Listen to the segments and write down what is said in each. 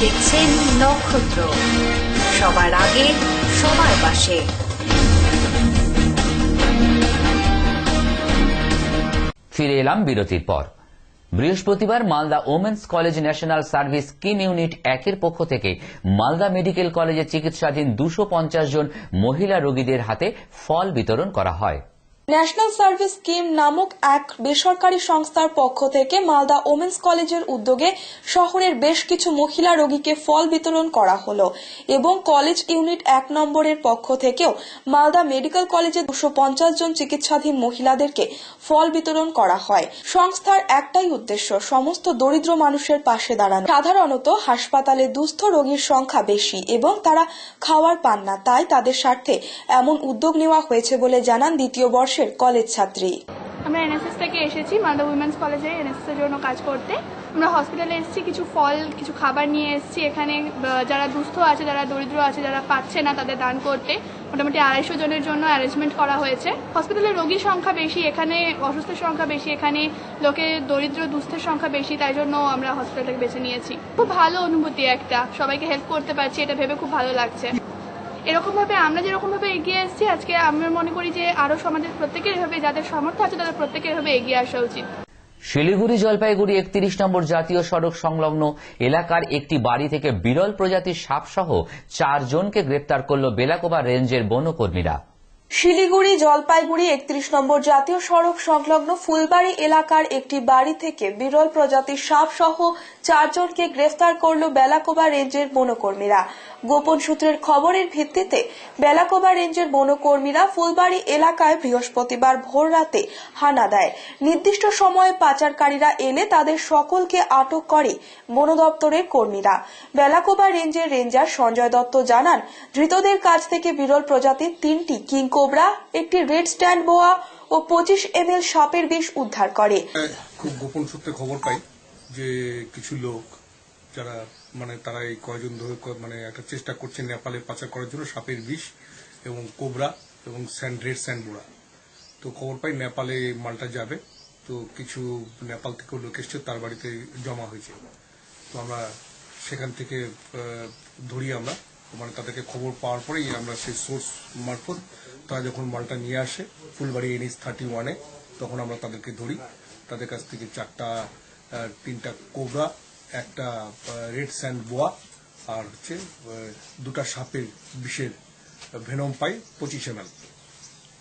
দেখছেন নক্ষত্র, সবার আগে সবার পাশে। ফিরে এলাম বিরতির পর। বৃহস্পতিবার Malda women's college national service scheme unit 1-এর পক্ষ থেকে মালদা মেডিকেল কলেজে চিকিৎসাধীন 250 জন মহিলা রোগীদের হাতে ফল বিতরণ করা হয়। ন্যাশনাল সার্ভিস স্কিম নামক এক বেসরকারি সংস্থার পক্ষ থেকে মালদা ওমেন্স কলেজের উদ্যোগে শহরের বেশ কিছু মহিলা রোগীকে ফল বিতরণ করা হলো এবং কলেজ ইউনিট 1 নম্বরের পক্ষ থেকেও মালদা মেডিকেল কলেজে 250 জন চিকিৎসাধীন মহিলাদেরকে ফল বিতরণ করা হয়। সংস্থার একটাই উদ্দেশ্য সমস্ত দরিদ্র মানুষের পাশে দাঁড়ানো। সাধারণত হাসপাতালে দুস্থ রোগীর সংখ্যা বেশি এবং তারা খাওয়ার পান না, তাই তাদের স্বার্থে এমন উদ্যোগ নেওয়া হয়েছে বলে জানান দ্বিতীয় বর্ষের কলেজ ছাত্রী। আমরা এনএসএস থেকে এসেছি মালদা উইমেন্স কলেজে এনএসএস এর জন্য কাজ করতে। আমরা হসপিটালে এসেছি, কিছু ফল কিছু খাবার নিয়ে এসেছি। এখানে যারা দুস্থ আছে, যারা দরিদ্র আছে, যারা পাচ্ছে না তাদের দান করতে মোটামুটি 250 জনের জন্য অ্যারেঞ্জমেন্ট করা হয়েছে। হসপিটালে রোগীর সংখ্যা বেশি, এখানে অসুস্থের সংখ্যা বেশি, এখানে লোকে দরিদ্র দুস্থের সংখ্যা বেশি, তাই জন্য আমরা হসপিটালটাকে বেছে নিয়েছি। খুব ভালো অনুভূতি একটা, সবাইকে হেল্প করতে পারছি, এটা ভেবে খুব ভালো লাগছে। এরকম ভাবে আমরা যেরকম ভাবে এগিয়ে এসেছি, আজকে আমি মনে করি যে আরো সমাজের প্রত্যেকের এভাবে যাদের সামর্থ্য আছে তাদের প্রত্যেকের এভাবে এগিয়ে আসা উচিত। শিলিগুড়ি জলপাইগুড়ি 31 নম্বর জাতীয় সড়ক সংলগ্ন এলাকার একটি বাড়ি থেকে বিরল প্রজাতির সাপসহ 4 জনকে গ্রেপ্তার করল বেলাকোবা রেঞ্জের বনকর্মীরা। শিলিগুড়ি জলপাইগুড়ি 31 নম্বর জাতীয় সড়ক সংলগ্ন ফুলবাড়ি এলাকার একটি বাড়ি থেকে বিরল প্রজাতির সাপ সহ 4 জনকে গ্রেফতার করল বেলাকোবা রেঞ্জের বনকর্মীরা। গোপন সূত্রের খবরের ভিত্তিতে বেলাকোবা রেঞ্জের বনকর্মীরা ফুলবাড়ি এলাকায় বৃহস্পতিবার ভোর রাতে হানা দেয়। নির্দিষ্ট সময়ে পাচারকারীরা এলে তাদের সকলকে আটক করে বন দপ্তরের কর্মীরা। বেলাকোবা রেঞ্জের রেঞ্জার সঞ্জয় দত্ত জানান, ধৃতদের কাছ থেকে বিরল প্রজাতির 3টি কিং কোবরা, একটি রেড স্ট্যান্ড বোয়া ও 25 ml সাপের বিষ উদ্ধার করে। খুব গোপন সূত্রে খবর পাই যে কিছু লোক যারা তারা এই কয়েকজন ধরে একটা চেষ্টা করছে নেপালে পাচার করার জন্য সাপের বিষ এবং কোবরা এবং রেড স্যান্ড বোরা। তো খবর পাই নেপালে মালটা যাবে, তো কিছু নেপাল থেকে লোক এসছে, তার বাড়িতে জমা হয়েছে। তো আমরা সেখান থেকে ধরি, আমরা তাদেরকে খবর পাওয়ার পরেই আমরা সেই সোর্স মারফত তারা যখন মালটা নিয়ে আসে ফুলবাড়ি NH 31-এ, তখন আমরা তাদেরকে ধরি। তাদের কাছ থেকে 3টা কোবরা, একটা রেড স্যান্ড বোয়া আর 2টা সাপের বিষের ভেনম পাই 25 ml।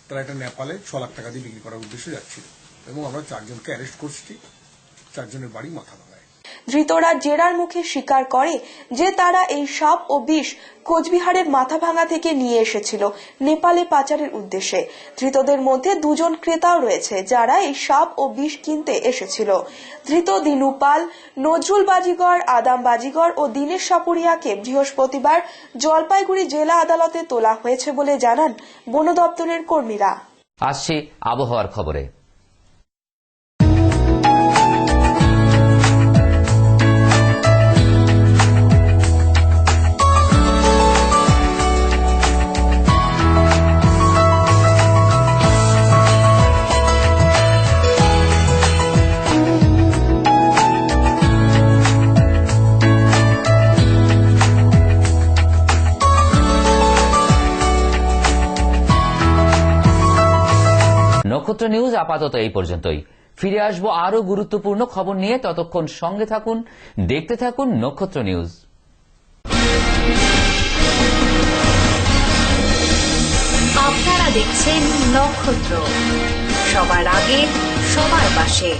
তারা এটা নেপালে 6 লাখ টাকা দিয়ে বিক্রি করার উদ্দেশ্যে যাচ্ছিল এবং আমরা 4 জনকে অ্যারেস্ট করছি। 4 জনের বাড়ি মাথাভাঙায়। ধৃতরা জেরার মুখে স্বীকার করে যে তারা এই সাপ ও বিষ কোচবিহারের মাথাভাঙা থেকে নিয়ে এসেছিল নেপালে পাচারের উদ্দেশ্যে। ধৃতদের মধ্যে 2 জন ক্রেতাও রয়েছে যারা এই সাপ ও বিষ কিনতে এসেছিল। ধৃত দিনু পাল, নজরুল বাজিগর, আদাম বাজিগর ও দীনেশ সাপুরিয়াকে বৃহস্পতিবার জলপাইগুড়ি জেলা আদালতে তোলা হয়েছে বলে জানান বন দপ্তরের কর্মীরা। আসছে আবহাওয়ার খবরে। নক্ষত্র নিউজ আপাতত এই পর্যন্তই। ফিরে আসবো আরো গুরুত্বপূর্ণ খবর নিয়ে, ততক্ষণ সঙ্গে থাকুন, দেখতে থাকুন নক্ষত্র নিউজ। আপনারা দেখছেন নক্ষত্র, সবার আগে সবার পাশে।